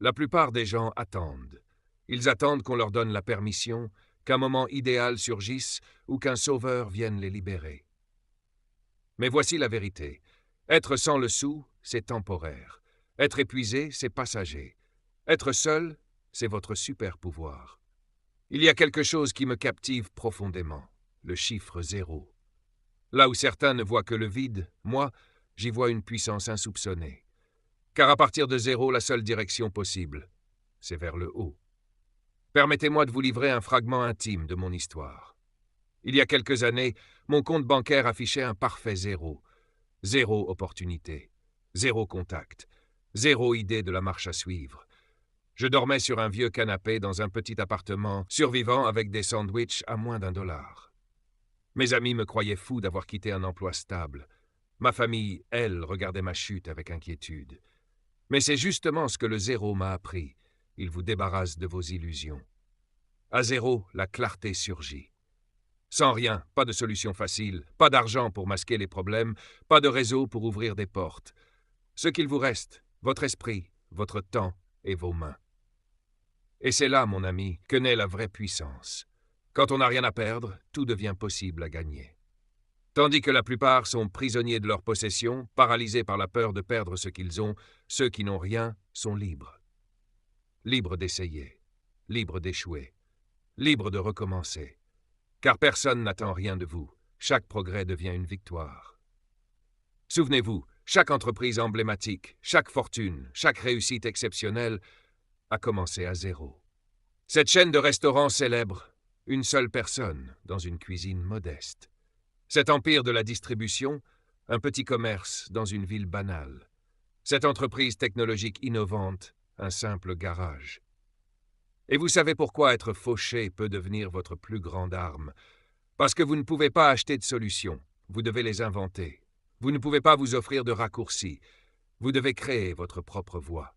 La plupart des gens attendent. Ils attendent qu'on leur donne la permission, qu'un moment idéal surgisse ou qu'un sauveur vienne les libérer. Mais voici la vérité. Être sans le sou, c'est temporaire. Être épuisé, c'est passager. Être seul, c'est votre super pouvoir. Il y a quelque chose qui me captive profondément, le chiffre 0. Là où certains ne voient que le vide, moi, j'y vois une puissance insoupçonnée. Car à partir de 0, la seule direction possible, c'est vers le haut. Permettez-moi de vous livrer un fragment intime de mon histoire. Il y a quelques années, mon compte bancaire affichait un parfait 0. 0 opportunité, 0 contact, 0 idée de la marche à suivre. Je dormais sur un vieux canapé dans un petit appartement, survivant avec des sandwichs à moins d'1 $. Mes amis me croyaient fou d'avoir quitté un emploi stable. Ma famille, elle, regardait ma chute avec inquiétude. Mais c'est justement ce que le 0 m'a appris. Il vous débarrasse de vos illusions. À 0, la clarté surgit. Sans rien, pas de solution facile, pas d'argent pour masquer les problèmes, pas de réseau pour ouvrir des portes. Ce qu'il vous reste, votre esprit, votre temps et vos mains. Et c'est là, mon ami, que naît la vraie puissance. Quand on n'a rien à perdre, tout devient possible à gagner. Tandis que la plupart sont prisonniers de leurs possessions, paralysés par la peur de perdre ce qu'ils ont, ceux qui n'ont rien sont libres. Libres d'essayer, libres d'échouer, libres de recommencer. Car personne n'attend rien de vous. Chaque progrès devient une victoire. Souvenez-vous, chaque entreprise emblématique, chaque fortune, chaque réussite exceptionnelle a commencé à 0. Cette chaîne de restaurants célèbre une seule personne dans une cuisine modeste. Cet empire de la distribution, un petit commerce dans une ville banale. Cette entreprise technologique innovante, un simple garage. Et vous savez pourquoi être fauché peut devenir votre plus grande arme? Parce que vous ne pouvez pas acheter de solutions, vous devez les inventer. Vous ne pouvez pas vous offrir de raccourcis, vous devez créer votre propre voie.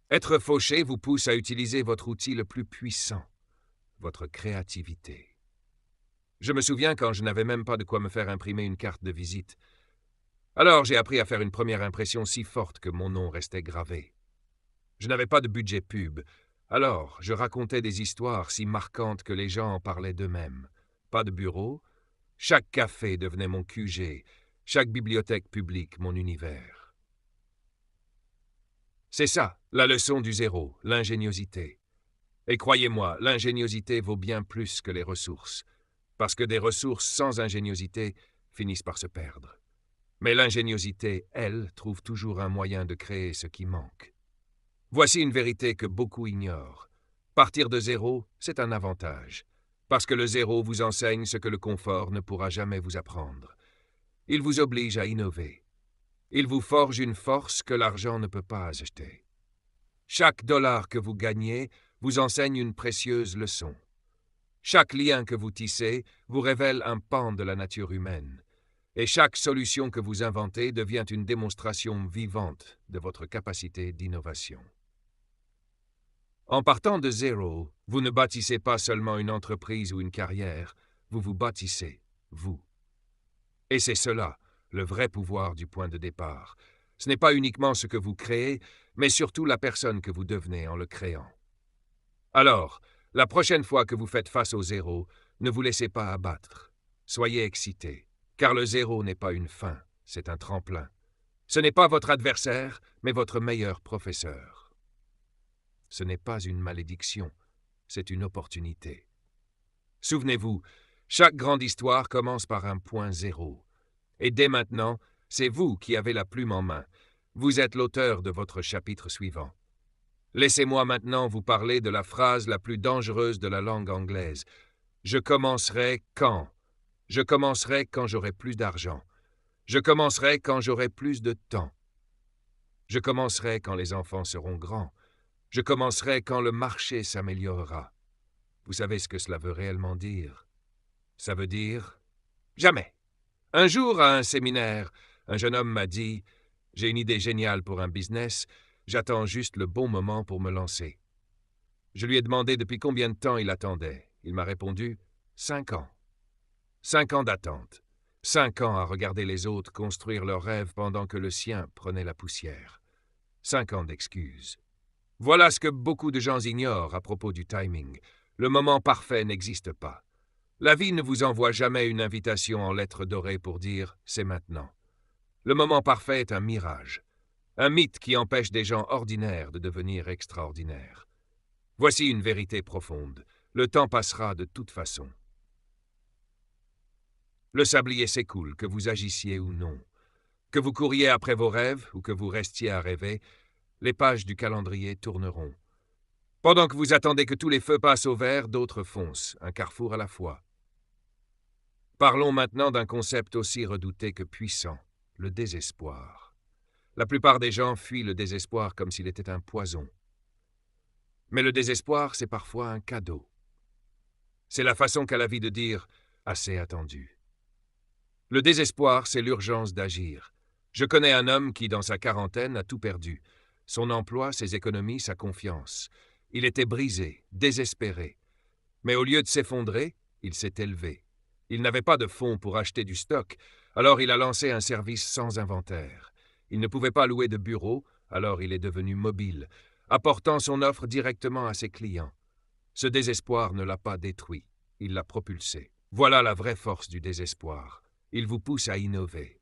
Être fauché vous pousse à utiliser votre outil le plus puissant, votre créativité. Je me souviens quand je n'avais même pas de quoi me faire imprimer une carte de visite. Alors j'ai appris à faire une première impression si forte que mon nom restait gravé. Je n'avais pas de budget pub, alors je racontais des histoires si marquantes que les gens en parlaient d'eux-mêmes. Pas de bureau, chaque café devenait mon QG, chaque bibliothèque publique mon univers. C'est ça, la leçon du 0, l'ingéniosité. Et croyez-moi, l'ingéniosité vaut bien plus que les ressources, parce que des ressources sans ingéniosité finissent par se perdre. Mais l'ingéniosité, elle, trouve toujours un moyen de créer ce qui manque. Voici une vérité que beaucoup ignorent. Partir de 0, c'est un avantage, parce que le 0 vous enseigne ce que le confort ne pourra jamais vous apprendre. Il vous oblige à innover. Il vous forge une force que l'argent ne peut pas acheter. Chaque dollar que vous gagnez vous enseigne une précieuse leçon. Chaque lien que vous tissez vous révèle un pan de la nature humaine. Et chaque solution que vous inventez devient une démonstration vivante de votre capacité d'innovation. En partant de 0, vous ne bâtissez pas seulement une entreprise ou une carrière, vous vous bâtissez, vous. Et c'est cela, le vrai pouvoir du point de départ. Ce n'est pas uniquement ce que vous créez, mais surtout la personne que vous devenez en le créant. Alors, la prochaine fois que vous faites face au 0, ne vous laissez pas abattre. Soyez excité, car le 0 n'est pas une fin, c'est un tremplin. Ce n'est pas votre adversaire, mais votre meilleur professeur. Ce n'est pas une malédiction, c'est une opportunité. Souvenez-vous, chaque grande histoire commence par un point 0. Et dès maintenant, c'est vous qui avez la plume en main. Vous êtes l'auteur de votre chapitre suivant. Laissez-moi maintenant vous parler de la phrase la plus dangereuse de la langue anglaise. Je commencerai quand? Je commencerai quand j'aurai plus d'argent. Je commencerai quand j'aurai plus de temps. Je commencerai quand les enfants seront grands. Je commencerai quand le marché s'améliorera. Vous savez ce que cela veut réellement dire? Ça veut dire jamais. Un jour, à un séminaire, un jeune homme m'a dit « J'ai une idée géniale pour un business, j'attends juste le bon moment pour me lancer. » Je lui ai demandé depuis combien de temps il attendait. Il m'a répondu « 5 ans. 5 ans d'attente. 5 ans à regarder les autres construire leurs rêves pendant que le sien prenait la poussière. 5 ans d'excuses. Voilà ce que beaucoup de gens ignorent à propos du timing. Le moment parfait n'existe pas. La vie ne vous envoie jamais une invitation en lettres dorées pour dire « c'est maintenant ». Le moment parfait est un mirage, un mythe qui empêche des gens ordinaires de devenir extraordinaires. Voici une vérité profonde. Le temps passera de toute façon. Le sablier s'écoule, que vous agissiez ou non. Que vous couriez après vos rêves ou que vous restiez à rêver, les pages du calendrier tourneront. Pendant que vous attendez que tous les feux passent au vert, d'autres foncent, un carrefour à la fois. Parlons maintenant d'un concept aussi redouté que puissant, le désespoir. La plupart des gens fuient le désespoir comme s'il était un poison. Mais le désespoir, c'est parfois un cadeau. C'est la façon qu'a la vie de dire « assez attendu ». Le désespoir, c'est l'urgence d'agir. Je connais un homme qui, dans sa quarantaine, a tout perdu. Son emploi, ses économies, sa confiance. Il était brisé, désespéré. Mais au lieu de s'effondrer, il s'est élevé. Il n'avait pas de fonds pour acheter du stock, alors il a lancé un service sans inventaire. Il ne pouvait pas louer de bureau, alors il est devenu mobile, apportant son offre directement à ses clients. Ce désespoir ne l'a pas détruit, il l'a propulsé. Voilà la vraie force du désespoir. Il vous pousse à innover.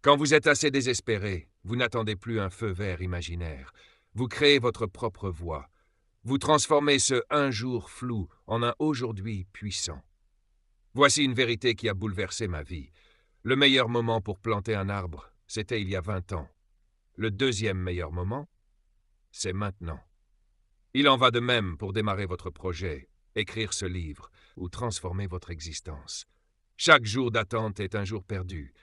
Quand vous êtes assez désespéré, vous n'attendez plus un feu vert imaginaire. Vous créez votre propre voie. Vous transformez ce « un jour flou » en un « aujourd'hui puissant ». Voici une vérité qui a bouleversé ma vie. Le meilleur moment pour planter un arbre, c'était il y a 20 ans. Le deuxième meilleur moment, c'est maintenant. Il en va de même pour démarrer votre projet, écrire ce livre ou transformer votre existence. Chaque jour d'attente est un jour perdu.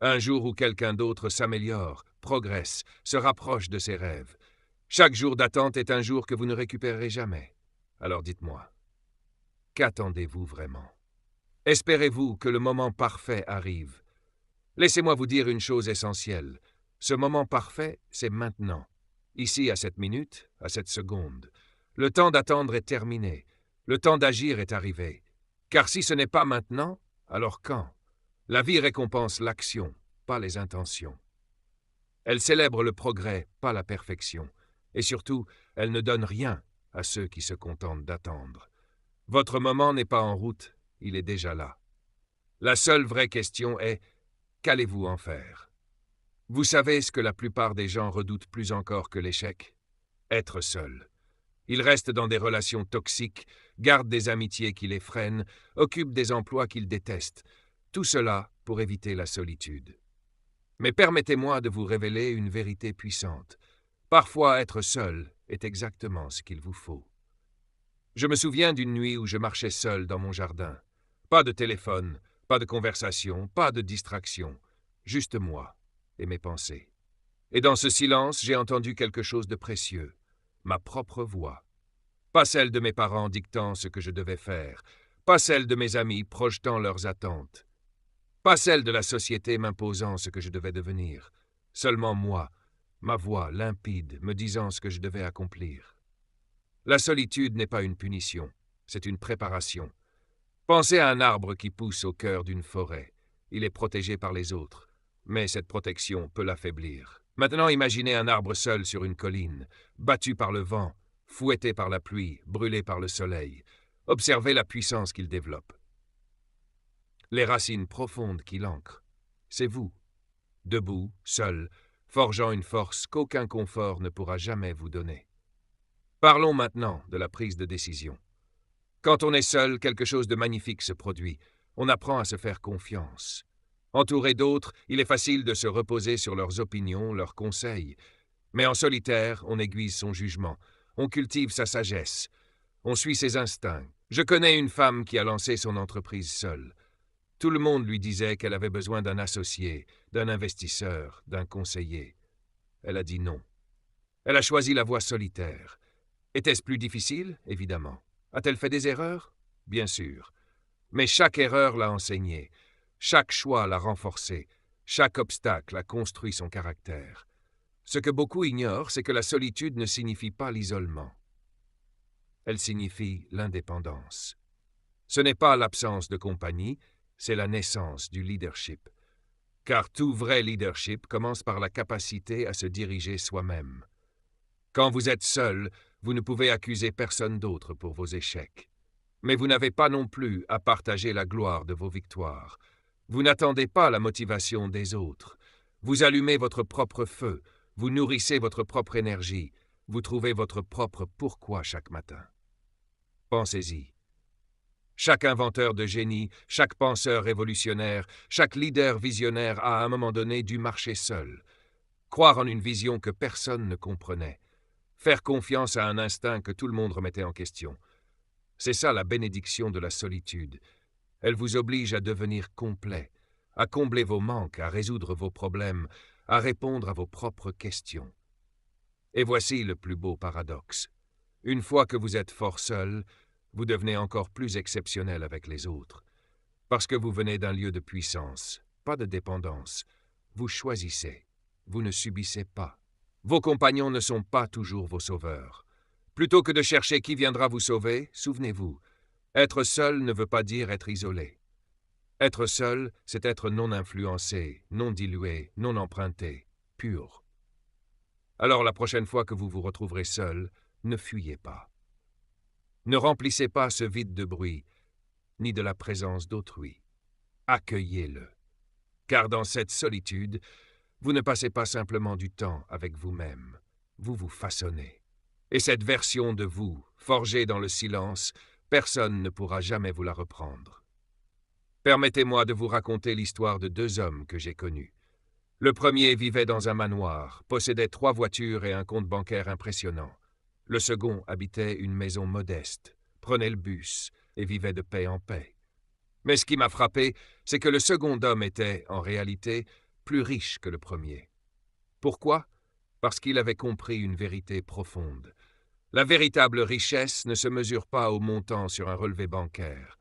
Un jour où quelqu'un d'autre s'améliore, progresse, se rapproche de ses rêves. Chaque jour d'attente est un jour que vous ne récupérerez jamais. Alors dites-moi, qu'attendez-vous vraiment? Espérez-vous que le moment parfait arrive? Laissez-moi vous dire une chose essentielle. Ce moment parfait, c'est maintenant. Ici, à cette minute, à cette seconde. Le temps d'attendre est terminé. Le temps d'agir est arrivé. Car si ce n'est pas maintenant, alors quand? La vie récompense l'action, pas les intentions. Elle célèbre le progrès, pas la perfection. Et surtout, elle ne donne rien à ceux qui se contentent d'attendre. Votre moment n'est pas en route, il est déjà là. La seule vraie question est, qu'allez-vous en faire? Vous savez ce que la plupart des gens redoutent plus encore que l'échec? Être seul. Ils restent dans des relations toxiques, gardent des amitiés qui les freinent, occupent des emplois qu'ils détestent. Tout cela pour éviter la solitude. Mais permettez-moi de vous révéler une vérité puissante. Parfois, être seul est exactement ce qu'il vous faut. Je me souviens d'une nuit où je marchais seul dans mon jardin. Pas de téléphone, pas de conversation, pas de distraction. Juste moi et mes pensées. Et dans ce silence, j'ai entendu quelque chose de précieux. Ma propre voix. Pas celle de mes parents dictant ce que je devais faire. Pas celle de mes amis projetant leurs attentes. Pas celle de la société m'imposant ce que je devais devenir. Seulement moi, ma voix limpide me disant ce que je devais accomplir. La solitude n'est pas une punition, c'est une préparation. Pensez à un arbre qui pousse au cœur d'une forêt. Il est protégé par les autres, mais cette protection peut l'affaiblir. Maintenant imaginez un arbre seul sur une colline, battu par le vent, fouetté par la pluie, brûlé par le soleil. Observez la puissance qu'il développe. Les racines profondes qui l'ancrent. C'est vous, debout, seul, forgeant une force qu'aucun confort ne pourra jamais vous donner. Parlons maintenant de la prise de décision. Quand on est seul, quelque chose de magnifique se produit. On apprend à se faire confiance. Entouré d'autres, il est facile de se reposer sur leurs opinions, leurs conseils. Mais en solitaire, on aiguise son jugement. On cultive sa sagesse. On suit ses instincts. Je connais une femme qui a lancé son entreprise seule. Tout le monde lui disait qu'elle avait besoin d'un associé, d'un investisseur, d'un conseiller. Elle a dit non. Elle a choisi la voie solitaire. Était-ce plus difficile? Évidemment. A-t-elle fait des erreurs? Bien sûr. Mais chaque erreur l'a enseignée. Chaque choix l'a renforcée. Chaque obstacle a construit son caractère. Ce que beaucoup ignorent, c'est que la solitude ne signifie pas l'isolement. Elle signifie l'indépendance. Ce n'est pas l'absence de compagnie, c'est la naissance du leadership. Car tout vrai leadership commence par la capacité à se diriger soi-même. Quand vous êtes seul, vous ne pouvez accuser personne d'autre pour vos échecs. Mais vous n'avez pas non plus à partager la gloire de vos victoires. Vous n'attendez pas la motivation des autres. Vous allumez votre propre feu, vous nourrissez votre propre énergie, vous trouvez votre propre pourquoi chaque matin. Pensez-y. Chaque inventeur de génie, chaque penseur révolutionnaire, chaque leader visionnaire a à un moment donné dû marcher seul, croire en une vision que personne ne comprenait, faire confiance à un instinct que tout le monde remettait en question. C'est ça la bénédiction de la solitude. Elle vous oblige à devenir complet, à combler vos manques, à résoudre vos problèmes, à répondre à vos propres questions. Et voici le plus beau paradoxe. Une fois que vous êtes fort seul, vous devenez encore plus exceptionnel avec les autres. Parce que vous venez d'un lieu de puissance, pas de dépendance. Vous choisissez, vous ne subissez pas. Vos compagnons ne sont pas toujours vos sauveurs. Plutôt que de chercher qui viendra vous sauver, souvenez-vous, être seul ne veut pas dire être isolé. Être seul, c'est être non influencé, non dilué, non emprunté, pur. Alors la prochaine fois que vous vous retrouverez seul, ne fuyez pas. Ne remplissez pas ce vide de bruit, ni de la présence d'autrui. Accueillez-le. Car dans cette solitude, vous ne passez pas simplement du temps avec vous-même, vous vous façonnez. Et cette version de vous, forgée dans le silence, personne ne pourra jamais vous la reprendre. Permettez-moi de vous raconter l'histoire de 2 hommes que j'ai connus. Le premier vivait dans un manoir, possédait 3 voitures et un compte bancaire impressionnant. Le second habitait une maison modeste, prenait le bus et vivait de paix en paix. Mais ce qui m'a frappé, c'est que le second homme était, en réalité, plus riche que le premier. Pourquoi? Parce qu'il avait compris une vérité profonde. La véritable richesse ne se mesure pas au montant sur un relevé bancaire.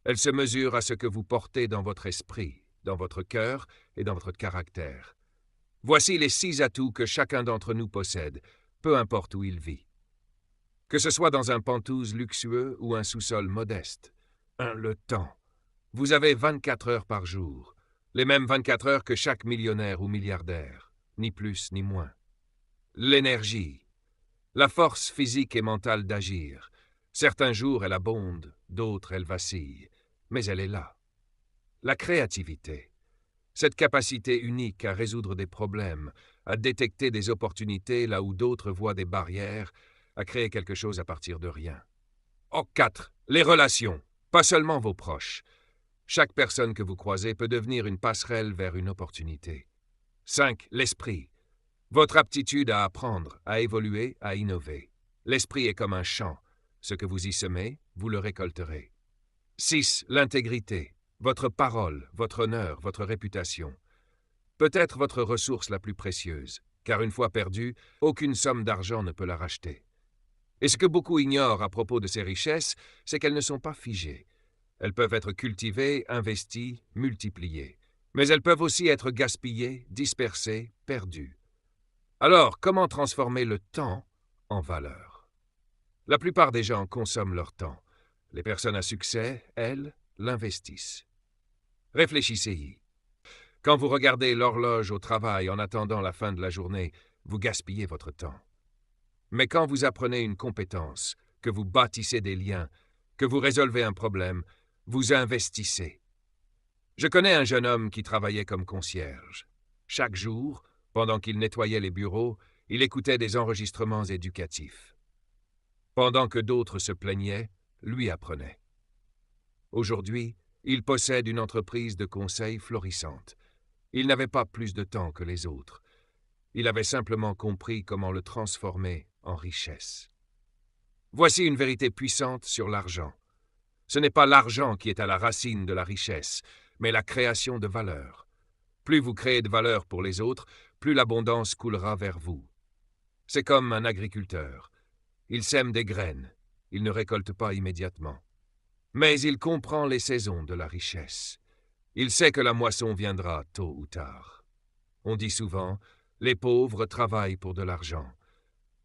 Elle se mesure à ce que vous portez dans votre esprit, dans votre cœur et dans votre caractère. Voici les 6 atouts que chacun d'entre nous possède, peu importe où il vit. Que ce soit dans un penthouse luxueux ou un sous-sol modeste. 1. Le temps. Vous avez 24 heures par jour, les mêmes 24 heures que chaque millionnaire ou milliardaire, ni plus ni moins. L'énergie. La force physique et mentale d'agir. Certains jours elle abonde, d'autres elle vacille, mais elle est là. La créativité. Cette capacité unique à résoudre des problèmes, à détecter des opportunités là où d'autres voient des barrières, à créer quelque chose à partir de rien. 4. Les relations, pas seulement vos proches. Chaque personne que vous croisez peut devenir une passerelle vers une opportunité. 5. L'esprit. Votre aptitude à apprendre, à évoluer, à innover. L'esprit est comme un champ. Ce que vous y semez, vous le récolterez. 6. L'intégrité. Votre parole, votre honneur, votre réputation. Peut-être votre ressource la plus précieuse, car une fois perdue, aucune somme d'argent ne peut la racheter. Et ce que beaucoup ignorent à propos de ces richesses, c'est qu'elles ne sont pas figées. Elles peuvent être cultivées, investies, multipliées. Mais elles peuvent aussi être gaspillées, dispersées, perdues. Alors, comment transformer le temps en valeur? La plupart des gens consomment leur temps. Les personnes à succès, elles, l'investissent. Réfléchissez-y. Quand vous regardez l'horloge au travail en attendant la fin de la journée, vous gaspillez votre temps. Mais quand vous apprenez une compétence, que vous bâtissez des liens, que vous résolvez un problème, vous investissez. Je connais un jeune homme qui travaillait comme concierge. Chaque jour, pendant qu'il nettoyait les bureaux, il écoutait des enregistrements éducatifs. Pendant que d'autres se plaignaient, lui apprenait. Aujourd'hui, il possède une entreprise de conseil florissante. Il n'avait pas plus de temps que les autres. Il avait simplement compris comment le transformer en richesse. Voici une vérité puissante sur l'argent. Ce n'est pas l'argent qui est à la racine de la richesse, mais la création de valeur. Plus vous créez de valeur pour les autres, plus l'abondance coulera vers vous. C'est comme un agriculteur. Il sème des graines. Il ne récolte pas immédiatement. Mais il comprend les saisons de la richesse. Il sait que la moisson viendra tôt ou tard. On dit souvent, les pauvres travaillent pour de l'argent.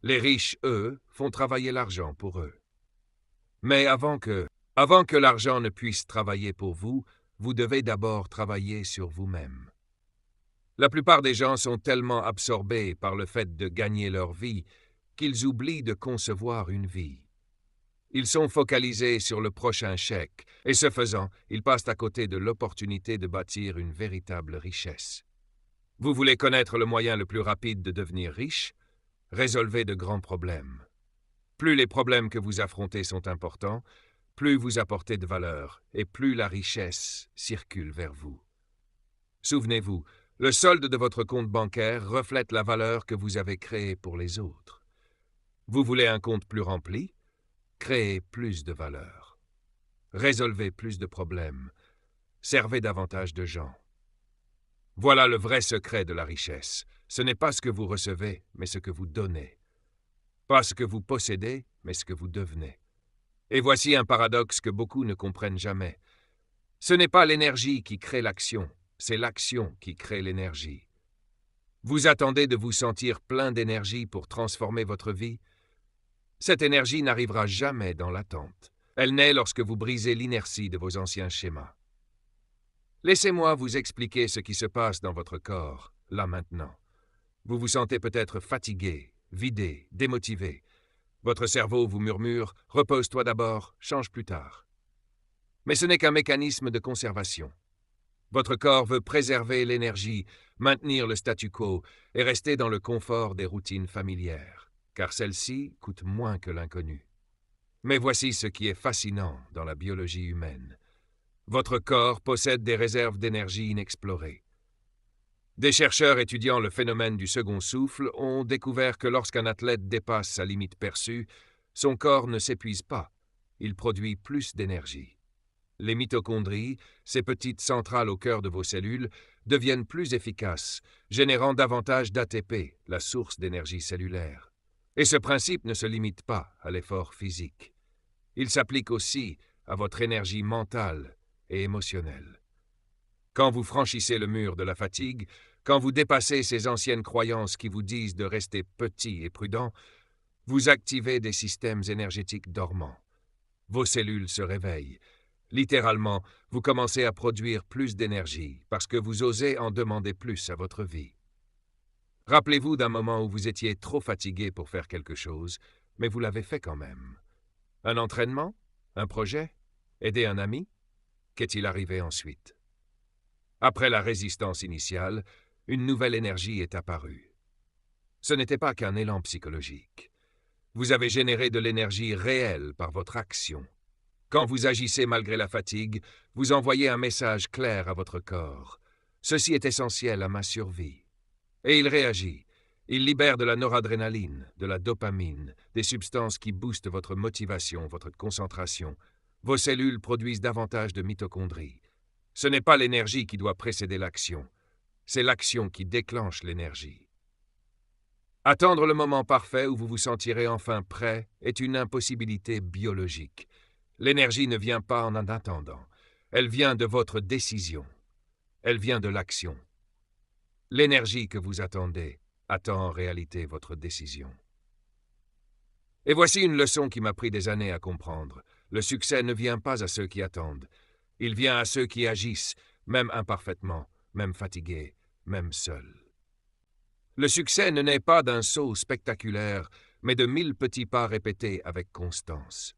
Les riches, eux, font travailler l'argent pour eux. Mais avant que l'argent ne puisse travailler pour vous, vous devez d'abord travailler sur vous-même. La plupart des gens sont tellement absorbés par le fait de gagner leur vie qu'ils oublient de concevoir une vie. Ils sont focalisés sur le prochain chèque, et ce faisant, ils passent à côté de l'opportunité de bâtir une véritable richesse. Vous voulez connaître le moyen le plus rapide de devenir riche? Résolvez de grands problèmes. Plus les problèmes que vous affrontez sont importants, plus vous apportez de valeur, et plus la richesse circule vers vous. Souvenez-vous, le solde de votre compte bancaire reflète la valeur que vous avez créée pour les autres. Vous voulez un compte plus rempli? Créez plus de valeur. Résolvez plus de problèmes. Servez davantage de gens. Voilà le vrai secret de la richesse. Ce n'est pas ce que vous recevez, mais ce que vous donnez. Pas ce que vous possédez, mais ce que vous devenez. Et voici un paradoxe que beaucoup ne comprennent jamais. Ce n'est pas l'énergie qui crée l'action, c'est l'action qui crée l'énergie. Vous attendez de vous sentir plein d'énergie pour transformer votre vie? Cette énergie n'arrivera jamais dans l'attente. Elle naît lorsque vous brisez l'inertie de vos anciens schémas. Laissez-moi vous expliquer ce qui se passe dans votre corps, là maintenant. Vous vous sentez peut-être fatigué, vidé, démotivé. Votre cerveau vous murmure « Repose-toi d'abord, change plus tard ». Mais ce n'est qu'un mécanisme de conservation. Votre corps veut préserver l'énergie, maintenir le statu quo et rester dans le confort des routines familières, car celles-ci coûtent moins que l'inconnu. Mais voici ce qui est fascinant dans la biologie humaine. Votre corps possède des réserves d'énergie inexplorées. Des chercheurs étudiant le phénomène du second souffle ont découvert que lorsqu'un athlète dépasse sa limite perçue, son corps ne s'épuise pas, il produit plus d'énergie. Les mitochondries, ces petites centrales au cœur de vos cellules, deviennent plus efficaces, générant davantage d'ATP, la source d'énergie cellulaire. Et ce principe ne se limite pas à l'effort physique. Il s'applique aussi à votre énergie mentale et émotionnelle. Quand vous franchissez le mur de la fatigue, quand vous dépassez ces anciennes croyances qui vous disent de rester petit et prudent, vous activez des systèmes énergétiques dormants. Vos cellules se réveillent. Littéralement, vous commencez à produire plus d'énergie parce que vous osez en demander plus à votre vie. Rappelez-vous d'un moment où vous étiez trop fatigué pour faire quelque chose, mais vous l'avez fait quand même. Un entraînement? Un projet? Aider un ami? Qu'est-il arrivé ensuite? Après la résistance initiale, une nouvelle énergie est apparue. Ce n'était pas qu'un élan psychologique. Vous avez généré de l'énergie réelle par votre action. Quand vous agissez malgré la fatigue, vous envoyez un message clair à votre corps. Ceci est essentiel à ma survie. Et il réagit. Il libère de la noradrénaline, de la dopamine, des substances qui boostent votre motivation, votre concentration. Vos cellules produisent davantage de mitochondries. Ce n'est pas l'énergie qui doit précéder l'action. C'est l'action qui déclenche l'énergie. Attendre le moment parfait où vous vous sentirez enfin prêt est une impossibilité biologique. L'énergie ne vient pas en attendant. Elle vient de votre décision. Elle vient de l'action. L'énergie que vous attendez attend en réalité votre décision. Et voici une leçon qui m'a pris des années à comprendre. Le succès ne vient pas à ceux qui attendent. Il vient à ceux qui agissent, même imparfaitement, même fatigués, même seuls. Le succès ne naît pas d'un saut spectaculaire, mais de 1000 petits pas répétés avec constance.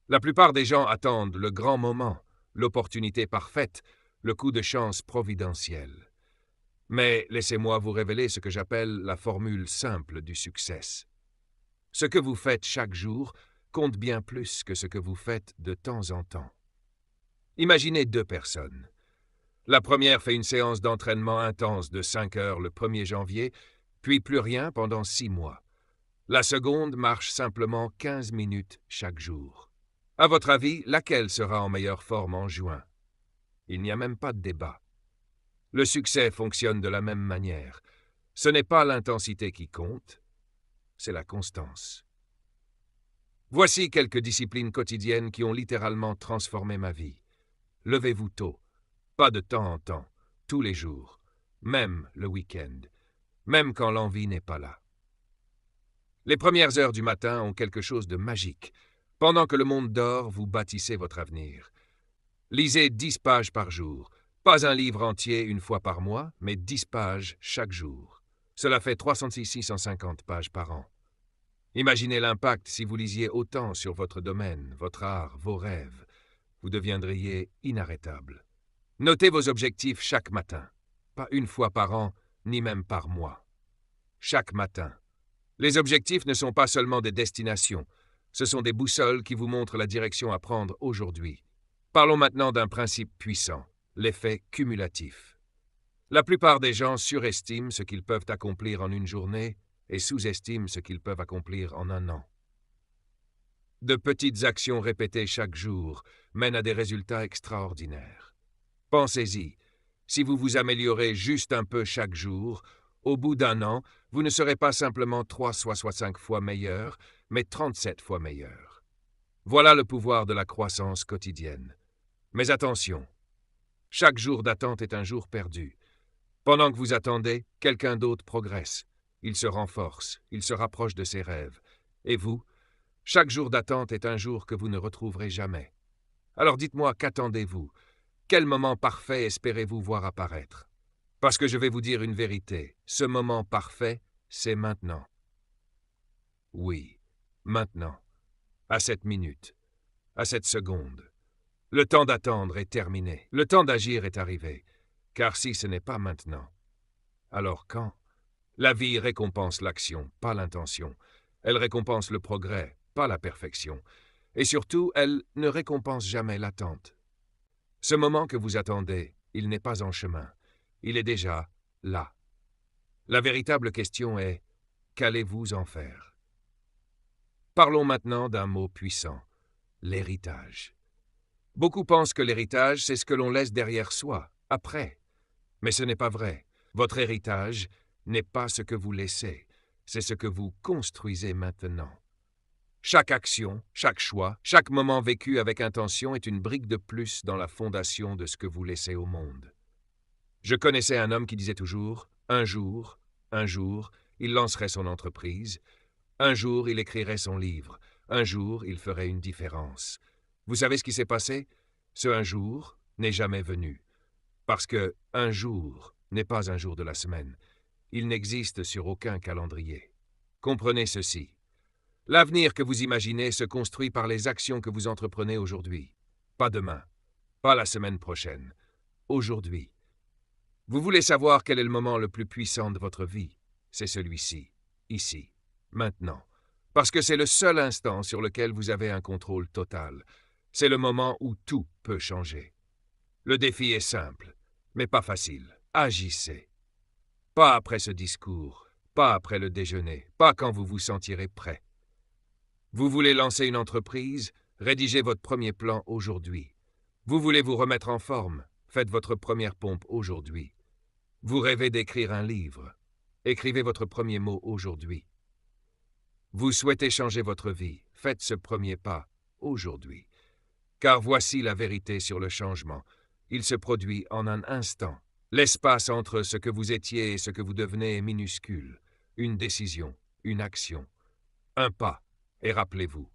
La plupart des gens attendent le grand moment, l'opportunité parfaite, le coup de chance providentiel. Mais laissez-moi vous révéler ce que j'appelle la formule simple du succès. Ce que vous faites chaque jour compte bien plus que ce que vous faites de temps en temps. Imaginez 2 personnes. La première fait une séance d'entraînement intense de 5 heures le 1er janvier, puis plus rien pendant 6 mois. La seconde marche simplement 15 minutes chaque jour. À votre avis, laquelle sera en meilleure forme en juin? Il n'y a même pas de débat. Le succès fonctionne de la même manière. Ce n'est pas l'intensité qui compte, c'est la constance. Voici quelques disciplines quotidiennes qui ont littéralement transformé ma vie. Levez-vous tôt, pas de temps en temps, tous les jours, même le week-end, même quand l'envie n'est pas là. Les premières heures du matin ont quelque chose de magique. Pendant que le monde dort, vous bâtissez votre avenir. Lisez 10 pages par jour. Pas un livre entier une fois par mois, mais 10 pages chaque jour. Cela fait 650 pages par an. Imaginez l'impact si vous lisiez autant sur votre domaine, votre art, vos rêves. Vous deviendriez inarrêtable. Notez vos objectifs chaque matin. Pas une fois par an, ni même par mois. Chaque matin. Les objectifs ne sont pas seulement des destinations. Ce sont des boussoles qui vous montrent la direction à prendre aujourd'hui. Parlons maintenant d'un principe puissant, l'effet cumulatif. La plupart des gens surestiment ce qu'ils peuvent accomplir en une journée et sous-estiment ce qu'ils peuvent accomplir en un an. De petites actions répétées chaque jour mènent à des résultats extraordinaires. Pensez-y, si vous vous améliorez juste un peu chaque jour, au bout d'un an, vous ne serez pas simplement 365 fois meilleur, mais 37 fois meilleur. Voilà le pouvoir de la croissance quotidienne. Mais attention, chaque jour d'attente est un jour perdu. Pendant que vous attendez, quelqu'un d'autre progresse. Il se renforce, il se rapproche de ses rêves. Et vous, chaque jour d'attente est un jour que vous ne retrouverez jamais. Alors dites-moi, qu'attendez-vous? Quel moment parfait espérez-vous voir apparaître? Parce que je vais vous dire une vérité, ce moment parfait, c'est maintenant. Oui, maintenant, à cette minute, à cette seconde. Le temps d'attendre est terminé, le temps d'agir est arrivé, car si ce n'est pas maintenant, alors quand? La vie récompense l'action, pas l'intention. Elle récompense le progrès, pas la perfection. Et surtout, elle ne récompense jamais l'attente. Ce moment que vous attendez, il n'est pas en chemin. Il est déjà là. La véritable question est, qu'allez-vous en faire? Parlons maintenant d'un mot puissant, l'héritage. Beaucoup pensent que l'héritage, c'est ce que l'on laisse derrière soi, après. Mais ce n'est pas vrai. Votre héritage n'est pas ce que vous laissez, c'est ce que vous construisez maintenant. Chaque action, chaque choix, chaque moment vécu avec intention est une brique de plus dans la fondation de ce que vous laissez au monde. Je connaissais un homme qui disait toujours « un jour, il lancerait son entreprise, un jour, il écrirait son livre, un jour, il ferait une différence. » Vous savez ce qui s'est passé? Ce un jour n'est jamais venu. Parce que un jour n'est pas un jour de la semaine. Il n'existe sur aucun calendrier. Comprenez ceci. L'avenir que vous imaginez se construit par les actions que vous entreprenez aujourd'hui. Pas demain, pas la semaine prochaine. Aujourd'hui. Vous voulez savoir quel est le moment le plus puissant de votre vie? C'est celui-ci, ici, maintenant. Parce que c'est le seul instant sur lequel vous avez un contrôle total. C'est le moment où tout peut changer. Le défi est simple, mais pas facile. Agissez. Pas après ce discours, pas après le déjeuner, pas quand vous vous sentirez prêt. Vous voulez lancer une entreprise? Rédigez votre premier plan aujourd'hui. Vous voulez vous remettre en forme? Faites votre première pompe aujourd'hui. Vous rêvez d'écrire un livre? Écrivez votre premier mot aujourd'hui. Vous souhaitez changer votre vie? Faites ce premier pas aujourd'hui. Car voici la vérité sur le changement. Il se produit en un instant. L'espace entre ce que vous étiez et ce que vous devenez est minuscule. Une décision, une action, un pas. Et rappelez-vous,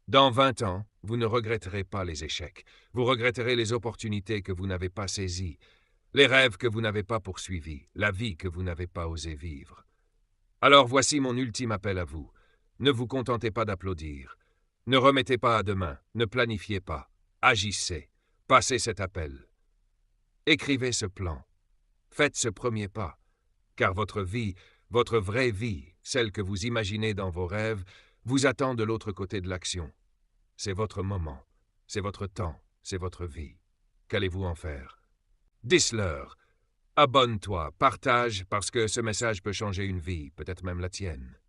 dans 20 ans, vous ne regretterez pas les échecs. Vous regretterez les opportunités que vous n'avez pas saisies, les rêves que vous n'avez pas poursuivis, la vie que vous n'avez pas osé vivre. Alors voici mon ultime appel à vous. Ne vous contentez pas d'applaudir. Ne remettez pas à demain, ne planifiez pas. Agissez. Passez cet appel. Écrivez ce plan. Faites ce premier pas. Car votre vie, votre vraie vie, celle que vous imaginez dans vos rêves, vous attend de l'autre côté de l'action. C'est votre moment, c'est votre temps, c'est votre vie. Qu'allez-vous en faire? Dis-leur. Abonne-toi, partage, parce que ce message peut changer une vie, peut-être même la tienne.